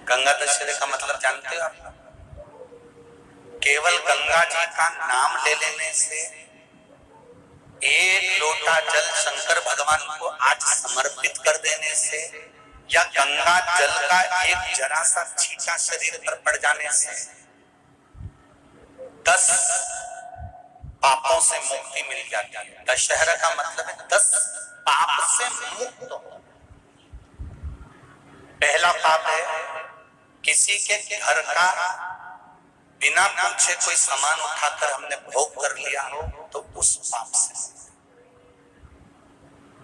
गंगा दशहरे का मतलब जानते हो आप? केवल गंगा जी का नाम ले लेने से, एक लोटा जल शंकर भगवान को आज समर्पित कर देने से, या गंगा जल का एक जरा सा छींटा शरीर पर पड़ जाने से 10 पापों से मुक्ति मिल जाती है। दशहरा का मतलब है 10 पाप से मुक्त हो। पहला पाप है किसी के घर का बिना पूछे कोई सामान उठाकर हमने भोग कर लिया हो, तो उस पाप से।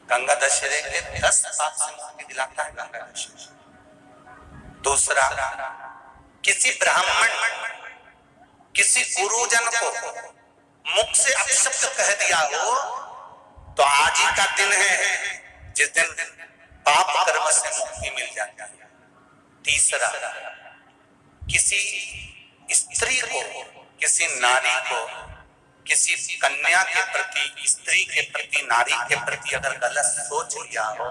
गंगा दशहरे के 10 पाप से मुक्ति दिलाता है गंगा दशहरा। दूसरा, किसी ब्राह्मण, किसी गुरुजन को मुख से अपशब्द कह दिया हो, तो आज ही का दिन है जिस दिन पाप कर्म से मुक्ति मिल जाती है। तीसरा, किसी स्त्री को, किसी नारी को, किसी कन्या के प्रति, स्त्री के प्रति, नारी के प्रति अगर गलत सोच लिया हो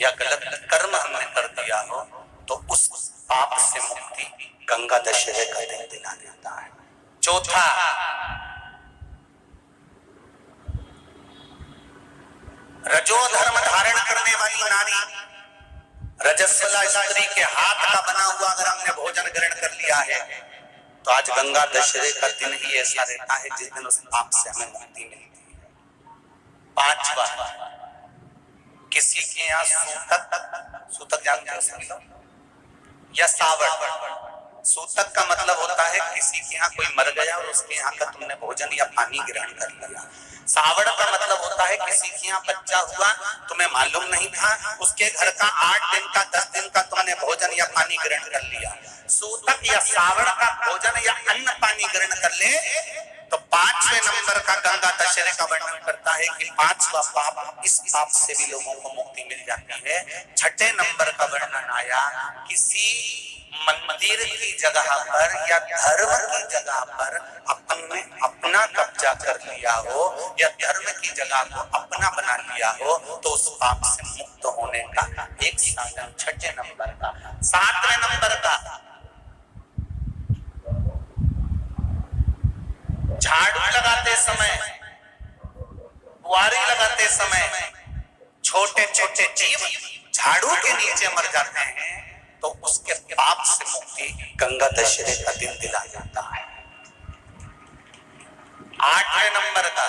या गलत कर्म हमने कर दिया हो, तो उस पाप से मुक्ति गंगा दशहरे का दिन दिला देता है। चौथा, रजो धर्म धारण करने वाली नारी, रजस्वला स्त्री के हाथ का बना हुआ अगर हमने भोजन ग्रहण कर लिया है, तो आज गंगा दशहरे का दिन ही ऐसा रहता है जिस दिन उस पाप से हमें मुक्ति मिलती है। पांचवा, किसी के यहाँ सूतक, सूतक जानते हो या सावड़। सूतक का मतलब होता है किसी के यहाँ कोई मर गया और उसके यहाँ का तुमने भोजन या पानी ग्रहण कर लिया। सावड़ का मतलब होता है किसी के यहाँ बच्चा हुआ, तुम्हें मालूम नहीं था, उसके घर का 8 दिन का 10 दिन का तुमने भोजन या पानी ग्रहण कर लिया। सूतक या सावड़ का भोजन या अन्न पानी ग्रहण कर ले, तो 5वें नंबर का गंगा दशहरे का वर्णन करता है कि 5वां पाप, इस पाप से भी लोगों को मुक्ति मिल जाती है। 6ठे नंबर का वर्णन आया, किसी मंदिर की जगह पर या धर्म की जगह पर अपने अपना कब्जा कर लिया हो या धर्म की जगह को अपना बना लिया हो, तो उस पाप से मुक्त होने का एक साधन 6ठे नंबर का। 7वें नंबर का, झाड़ू लगाते समय, बुआरी लगाते समय छोटे छोटे जीव झाड़ू के नीचे मर जाते हैं, तो उसके पाप से मुक्ति गंगा दशहरे का दिन दिला जाता है। 8वें नंबर का,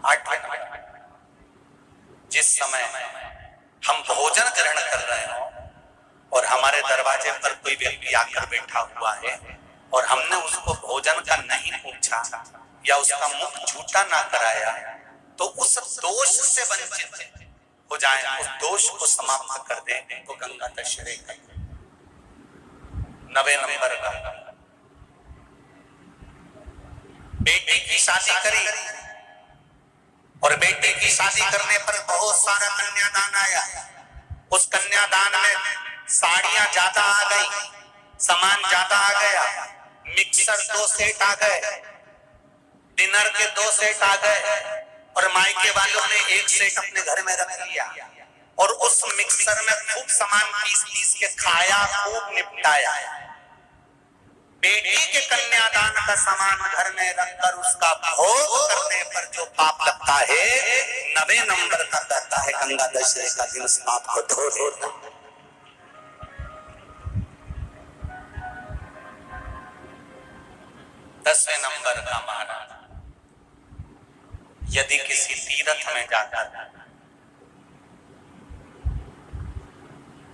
8वें नंबर, जिस समय हम भोजन ग्रहण कर रहे हो और हमारे दरवाजे पर कोई व्यक्ति आकर बैठा हुआ है और हमने उसको भोजन का नहीं पूछा या उसका मुख झूठा ना कराया, तो उस दोष से वंचित हो जाए, उस दोष को समाप्त कर दे, तो गंगा दशहरे का। 9वें नंबर का, बेटी की शादी करी और बेटी की शादी करने पर बहुत सारा कन्यादान आया। उस कन्यादान में साड़ियां ज्यादा आ गई, सामान ज्यादा आ गया, मिक्सर 2 सेट आ गए, डिनर के 2 सेट आ गए, और मायके वालों ने 1 सेट अपने घर में रख लिया और उस मिक्सर में खूब सामान पीस के खाया, खूब निपटाया। बेटी के कन्यादान का सामान घर में रखकर उसका भोग करने पर जो पाप लगता है, 9वें नंबर का कहता है गंगा दशहरे का दिन उस पाप को धो देता। 10वें नंबर का महाराज, यदि किसी तीर्थ में जाकर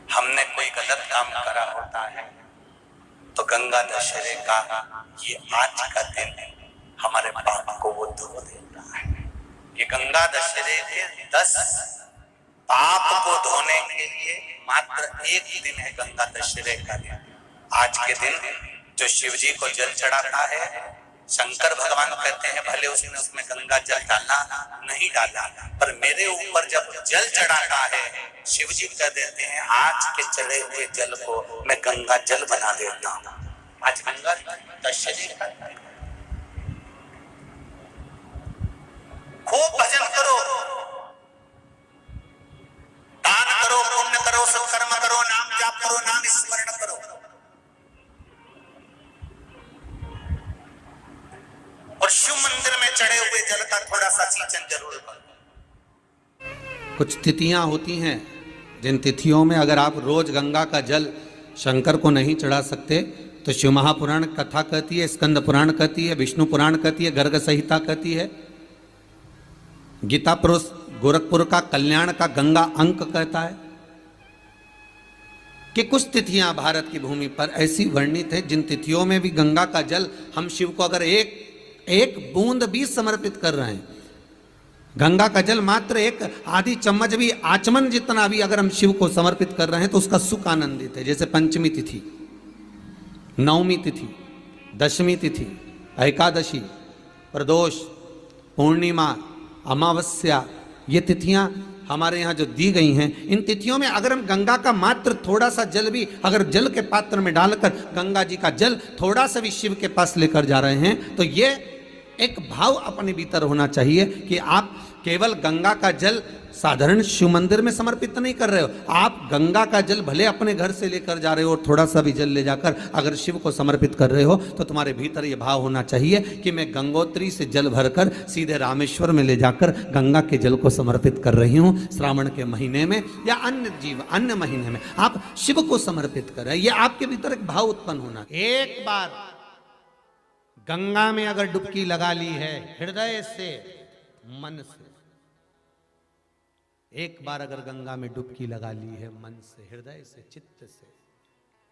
हमने कोई गलत काम करा होता है, तो गंगा दशहरे का ये आज का दिन हमारे पाप को वो धो देता है। ये गंगा दशहरे के 10 पाप को धोने के लिए मात्र एक दिन है गंगा दशहरे का दिन। आज के दिन जो शिव जी को जल चढ़ाता है, शंकर भगवान कहते हैं भले उसने उसमें गंगा जल डाला नहीं डाला, पर मेरे ऊपर जब जल चढ़ाता है, शिव जी कह देते हैं आज के चढ़े हुए जल को मैं गंगा जल बना देता हूं। आज गंगा दशहरे का, खूब भजन करो, दान करो, सत्कर्म करो, नाम जाप करो, नाम स्मरण करो। और शिव मंदिर में चढ़े हुए जल का थोड़ा सा सिंचन जरूर करो। कुछ तिथियां होती हैं जिन तिथियों में अगर आप रोज गंगा का जल शंकर को नहीं चढ़ा सकते तो शिव महापुराण कथा कहती है, स्कंद पुराण कहती है, विष्णु पुराण कहती है, गर्ग संहिता कहती है, गीता पुरुष गोरखपुर का कल्याण का गंगा अंक कहता है कि कुछ तिथियां भारत की भूमि पर ऐसी वर्णित है जिन तिथियों में भी गंगा का जल हम शिव को अगर एक बूंद भी समर्पित कर रहे हैं, गंगा का जल मात्र एक आधी चम्मच भी, आचमन जितना भी अगर हम शिव को समर्पित कर रहे हैं तो उसका सुख आनंदित है। जैसे पंचमी तिथि, नवमी तिथि, दशमी तिथि, एकादशी, प्रदोष, पूर्णिमा, अमावस्या, ये तिथियां हमारे यहाँ जो दी गई हैं, इन तिथियों में अगर हम गंगा का मात्र थोड़ा सा जल भी अगर जल के पात्र में डालकर गंगा जी का जल थोड़ा सा भी शिव के पास लेकर जा रहे हैं तो ये एक भाव अपने भीतर होना चाहिए कि आप केवल गंगा का जल साधारण शिव मंदिर में समर्पित नहीं कर रहे हो, आप गंगा का जल भले अपने घर से लेकर जा रहे हो और थोड़ा सा भी जल ले जाकर अगर शिव को समर्पित कर रहे हो तो तुम्हारे भीतर ये भाव होना चाहिए कि मैं गंगोत्री से जल भरकर सीधे रामेश्वर में ले जाकर गंगा के जल को समर्पित कर रही हूँ। श्रावण के महीने में या अन्य महीने में आप शिव को समर्पित कर रहे हैं, ये आपके भीतर एक भाव उत्पन्न होना। एक बार गंगा में अगर डुबकी लगा ली है हृदय से, मन से, एक बार अगर गंगा में डुबकी लगा ली है मन से, हृदय से, चित्त से,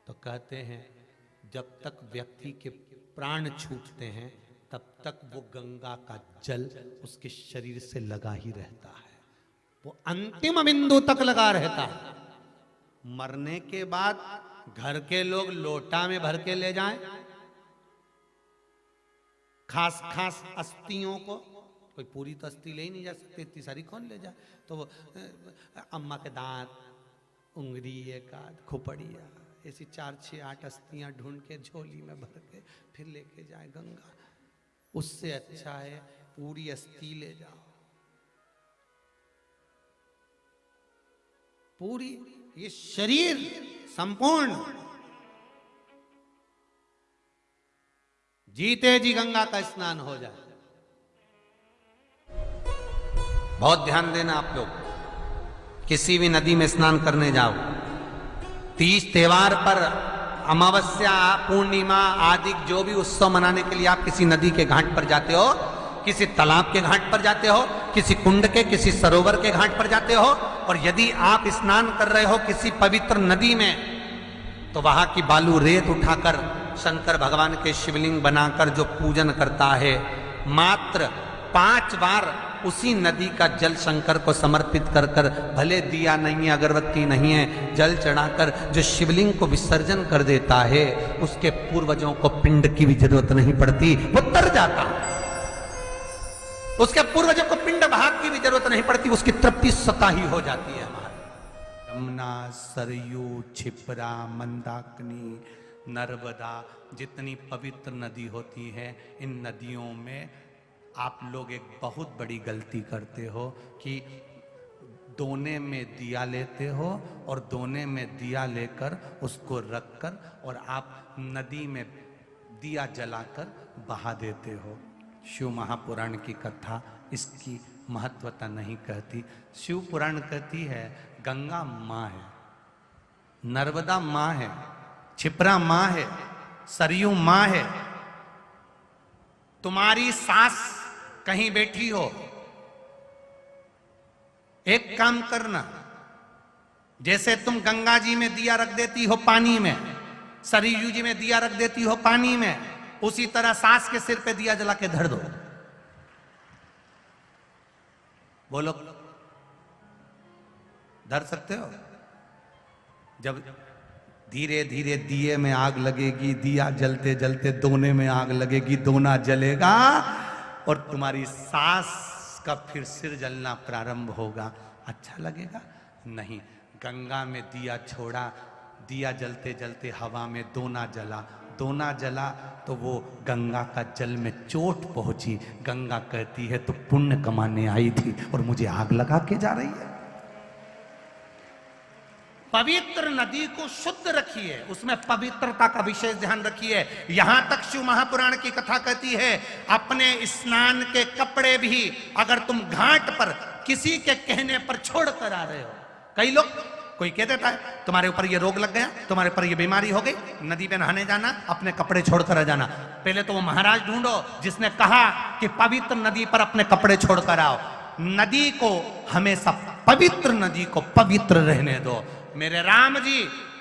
तो कहते हैं जब तक व्यक्ति के प्राण छूटते हैं तब तक वो गंगा का जल उसके शरीर से लगा ही रहता है, वो अंतिम बिंदु तक लगा रहता है। मरने के बाद घर के लोग लोटा में भर के ले जाएं, खास खास अस्थियों को, कोई पूरी तो अस्थि ले ही नहीं जा सकती, इतनी सारी कौन ले जाए, तो वो अम्मा के दांत, उंगली, एक आध खोपड़िया, ऐसी 4, 6, 8 अस्थियां ढूंढ के झोली में भर के फिर लेके जाए गंगा। उससे अच्छा है पूरी अस्थि ले जाओ, पूरी ये शरीर संपूर्ण जीते जी गंगा का स्नान हो जाए। बहुत ध्यान देना आप लोग, किसी भी नदी में स्नान करने जाओ, तीज त्योहार पर, अमावस्या, पूर्णिमा आदि जो भी उत्सव मनाने के लिए आप किसी नदी के घाट पर जाते हो, किसी तालाब के घाट पर जाते हो, किसी कुंड के, किसी सरोवर के घाट पर जाते हो, और यदि आप स्नान कर रहे हो किसी पवित्र नदी में तो वहां की बालू रेत उठाकर शंकर भगवान के शिवलिंग बनाकर जो पूजन करता है, मात्र 5 बार उसी नदी का जल शंकर को समर्पित कर कर, भले दिया नहीं है, अगरबत्ती नहीं है, जल चढ़ाकर जो शिवलिंग को विसर्जन कर देता है, उसके पूर्वजों को पिंड की भी जरूरत नहीं पड़ती, वो तर जाता। उसके पूर्वजों को पिंड भाग की भी जरूरत नहीं पड़ती, उसकी तृप्ति स्वतः ही हो जाती है। हमारी यमुना, सरयू, क्षिप्रा, मंदाकिनी, नर्मदा, जितनी पवित्र नदी होती है, इन नदियों में आप लोग एक बहुत बड़ी गलती करते हो कि दोने में दिया लेते हो और दोने में दिया लेकर उसको रखकर और आप नदी में दिया जलाकर बहा देते हो। शिव महापुराण की कथा इसकी महत्वता नहीं कहती। शिव पुराण कहती है गंगा माँ है, नर्मदा माँ है, क्षिप्रा माँ है, सरयू माँ है। तुम्हारी सास कहीं बैठी हो, एक काम करना, जैसे तुम गंगा जी में दिया रख देती हो पानी में, सरयू जी में दिया रख देती हो पानी में, उसी तरह सास के सिर पे दिया जला के धर दो। बोलो, धर सकते हो? जब धीरे धीरे दिए में आग लगेगी, दिया जलते जलते दोने में आग लगेगी, दोना जलेगा और तुम्हारी सास का फिर सिर जलना प्रारंभ होगा। अच्छा लगेगा? नहीं। गंगा में दिया छोड़ा, दिया जलते जलते हवा में दोना जला, दोना जला तो वो गंगा का जल में चोट पहुंची। गंगा कहती है तो पुण्य कमाने आई थी और मुझे आग लगा के जा रही है। पवित्र नदी को शुद्ध रखिए, उसमें पवित्रता का विशेष ध्यान रखिए। यहां तक शिव महापुराण की कथा कहती है, अपने स्नान के कपड़े भी अगर तुम घाट पर किसी के कहने पर छोड़ कर आ रहे हो, कई लोग, कोई कह देता है तुम्हारे ऊपर ये रोग लग गया, तुम्हारे ऊपर ये बीमारी हो गई, नदी पे नहाने जाना, अपने कपड़े छोड़कर आ जाना। पहले तो वो महाराज ढूंढो जिसने कहा कि पवित्र नदी पर अपने कपड़े छोड़कर आओ। नदी को हमेशा, पवित्र नदी को पवित्र रहने दो। मेरे राम जी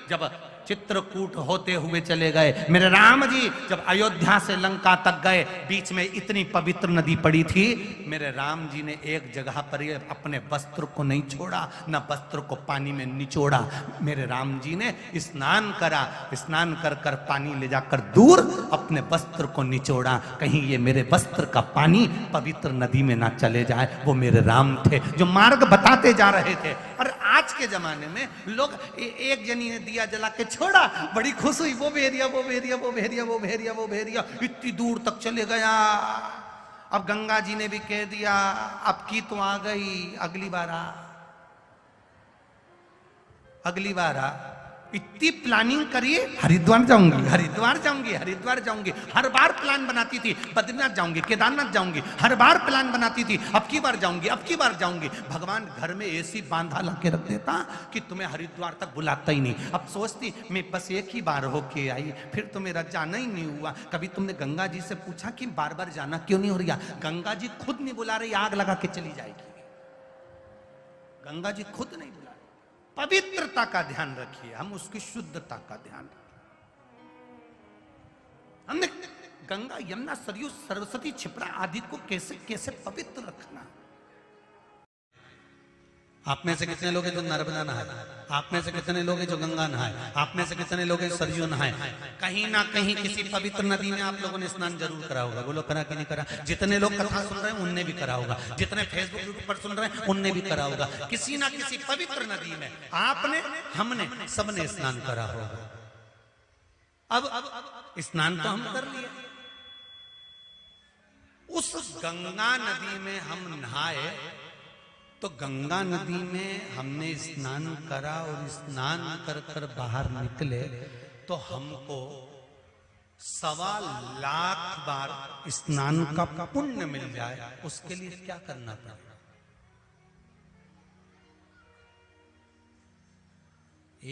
जब चित्रकूट होते हुए चले गए, मेरे राम जी जब अयोध्या से लंका तक गए, बीच में इतनी पवित्र नदी पड़ी थी, मेरे राम जी ने एक जगह पर अपने वस्त्र को नहीं छोड़ा, न वस्त्र को पानी में निचोड़ा। मेरे राम जी ने स्नान करा, स्नान कर कर पानी ले जाकर दूर अपने वस्त्र को निचोड़ा, कहीं ये मेरे वस्त्र का पानी पवित्र नदी में ना चले जाए। वो मेरे राम थे जो मार्ग बताते जा रहे थे। और आज के जमाने में लोग, एक जनी ने दिया जला के छोड़ा, बड़ी खुश हुई, वो भेरिया वो भेरिया वो भेरिया वो भेरिया वो भेरिया इतनी दूर तक चले गया। अब गंगा जी ने भी कह दिया अब की तो आ गई, अगली बार आ, अगली बार आ। इतनी प्लानिंग करिए, हरिद्वार जाऊंगी, हरिद्वार जाऊंगी, हरिद्वार जाऊंगी, हर बार प्लान बनाती थी, बद्रीनाथ जाऊंगी, केदारनाथ जाऊंगी, हर बार प्लान बनाती थी, अब की बार जाऊंगी, अब की बार जाऊंगी। भगवान घर में ऐसी बांधा ला के रख देता कि तुम्हें हरिद्वार तक बुलाता ही नहीं। अब सोचती मैं बस एक ही बार होके आई, फिर तो मेरा जाना ही नहीं हुआ। कभी तुमने गंगा जी से पूछा कि बार बार जाना क्यों नहीं हो रहा? गंगा जी खुद नहीं बुला रही, आग लगा के चली जाएगी। गंगा जी खुद नहीं बुला। पवित्रता का ध्यान रखिए, हम उसकी शुद्धता का ध्यान रखिए। हमने गंगा, यमुना, सरयू, सरस्वती, क्षिप्रा आदि को कैसे कैसे पवित्र रखना। आप में से कितने लोग हैं जो नर्मदा नहाए? आप में से कितने लोग हैं जो गंगा नहाए? आप में से कितने लोग हैं सरयू नहाए? कहीं ना कहीं किसी पवित्र नदी में आप लोगों ने स्नान जरूर करा होगा। बोलो करा कि नहीं करा? जितने लोग कथा सुन रहे हैं उनने भी करा होगा, जितने फेसबुक यूट्यूब पर सुन रहे हैं उनने भी करा होगा। किसी ना किसी पवित्र नदी में आपने, हमने, सबने स्नान करा होगा। अब स्नान तो हम कर लिए, उस गंगा नदी में हम नहाए, तो गंगा नदी में हमने स्नान करा और स्नान कर कर बाहर निकले तो हमको 1.25 लाख बार स्नान का पुण्य मिल जाए। उसके लिए क्या करना पड़ेगा?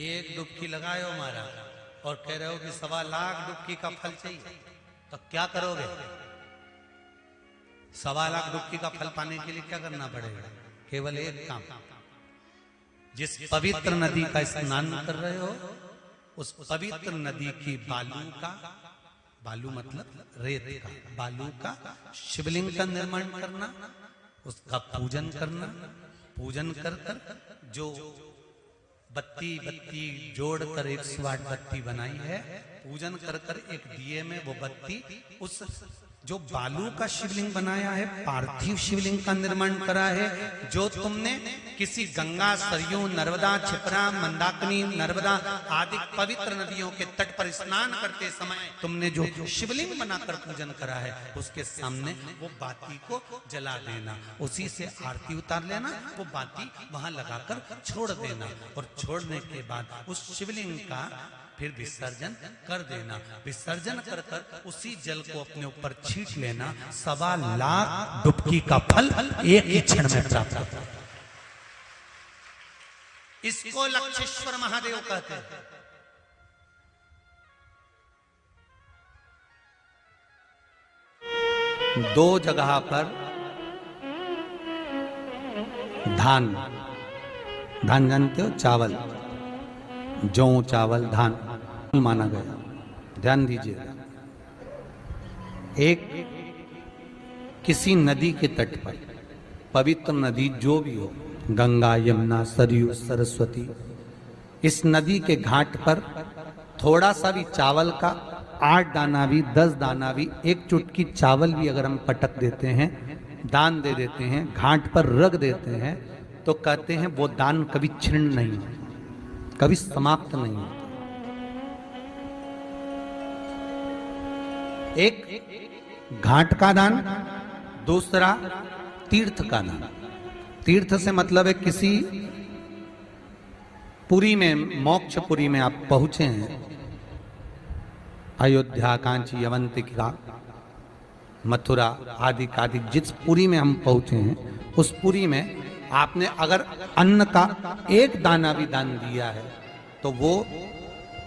एक डुबकी लगाए हो मारा और कह रहे हो कि 1.25 लाख डुबकी का फल चाहिए, तो क्या करोगे? 1.25 लाख डुबकी का फल पाने के लिए क्या करना पड़ेगा? केवल एक काम, जिस पवित्र नदी का स्नान कर रहे हो उस पवित्र नदी की बालू का, बालू मतलब रेत का, बालू का शिवलिंग का निर्माण करना, उसका पूजन करना। पूजन कर कर जो बत्ती जोड़कर 108 बत्ती बनाई है, पूजन कर कर एक दिए में वो बत्ती, उस जो बालू का शिवलिंग बनाया है, पार्थिव शिवलिंग का निर्माण करा है, जो तुमने किसी गंगा, सरयू, नर्मदा, क्षिप्रा, मंदाकिनी, नर्मदा आदि पवित्र नदियों के तट पर स्नान करते समय तुमने जो शिवलिंग बनाकर पूजन करा है, उसके सामने वो बाती को जला देना, उसी से आरती उतार लेना, वो बाती वहां लगाकर छोड़ देना और छोड़ने के बाद उस शिवलिंग का फिर विसर्जन कर देना। विसर्जन कर कर उसी जल को अपने ऊपर छींट लेना। 1.25 लाख डुबकी का फल एक ही क्षण में प्राप्त होता है। इसको लक्षेश्वर महादेव कहते हैं। दो जगह पर धान, धान जानते हो? चावल, जौ, चावल, धान माना गया। ध्यान दीजिए, एक किसी नदी के तट पर, पवित्र नदी जो भी हो, गंगा, यमुना, सरयू, सरस्वती, इस नदी के घाट पर थोड़ा सा भी चावल का 8 दाना भी, 10 दाना भी, एक चुटकी चावल भी अगर हम पटक देते हैं, दान दे देते हैं, घाट पर रख देते हैं, तो कहते हैं वो दान कभी छिन्न नहीं होता, कभी समाप्त नहीं होता। एक घाट का दान, दूसरा तीर्थ का दान। तीर्थ से मतलब है किसी पुरी में, मोक्षपुरी में आप पहुंचे हैं, अयोध्या, कांची, अवंतिका, मथुरा आदि कादिक जिस पुरी में हम पहुंचे हैं, उस पुरी में आपने अगर अन्न का एक दाना भी दान दिया है तो वो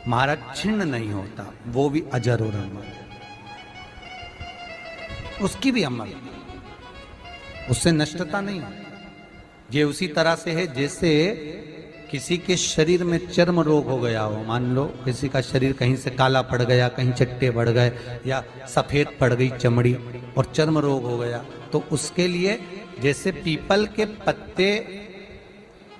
महाराज छिन्न नहीं होता, वो भी अजर और अमर, उसकी भी अमर, उससे नष्टता नहीं होती। ये उसी तरह से है जैसे किसी के शरीर में चर्म रोग हो गया हो, मान लो किसी का शरीर कहीं से काला पड़ गया, कहीं चट्टे बढ़ गए या सफेद पड़ गई चमड़ी और चर्म रोग हो गया, तो उसके लिए जैसे पीपल के पत्ते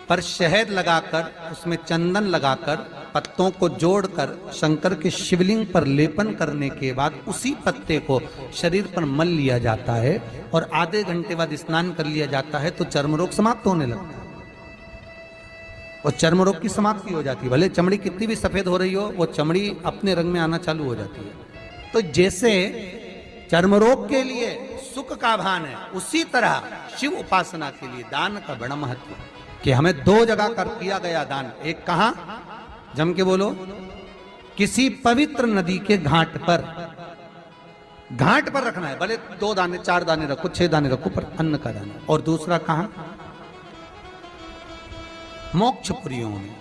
पर शहद लगाकर, उसमें चंदन लगाकर, पत्तों को जोड़कर शंकर के शिवलिंग पर लेपन करने के बाद उसी पत्ते को शरीर पर मल लिया जाता है और आधे घंटे बाद स्नान कर लिया जाता है तो चर्म रोग समाप्त होने लगता है और चर्म रोग की समाप्ति हो जाती है। भले चमड़ी कितनी भी सफेद हो रही हो, वो चमड़ी अपने रंग में आना चालू हो जाती है। तो जैसे चर्म रोग के लिए सुख का भान है, उसी तरह शिव उपासना के लिए दान का बड़ा महत्व है कि हमें 2 जगह कर किया गया दान। एक कहां, जम के बोलो, किसी पवित्र नदी के घाट पर रखना है, भले 2 दाने 4 दाने रखो, 6 दाने रखो, पर अन्न का दाना। और दूसरा कहां, मोक्षपुरियों में,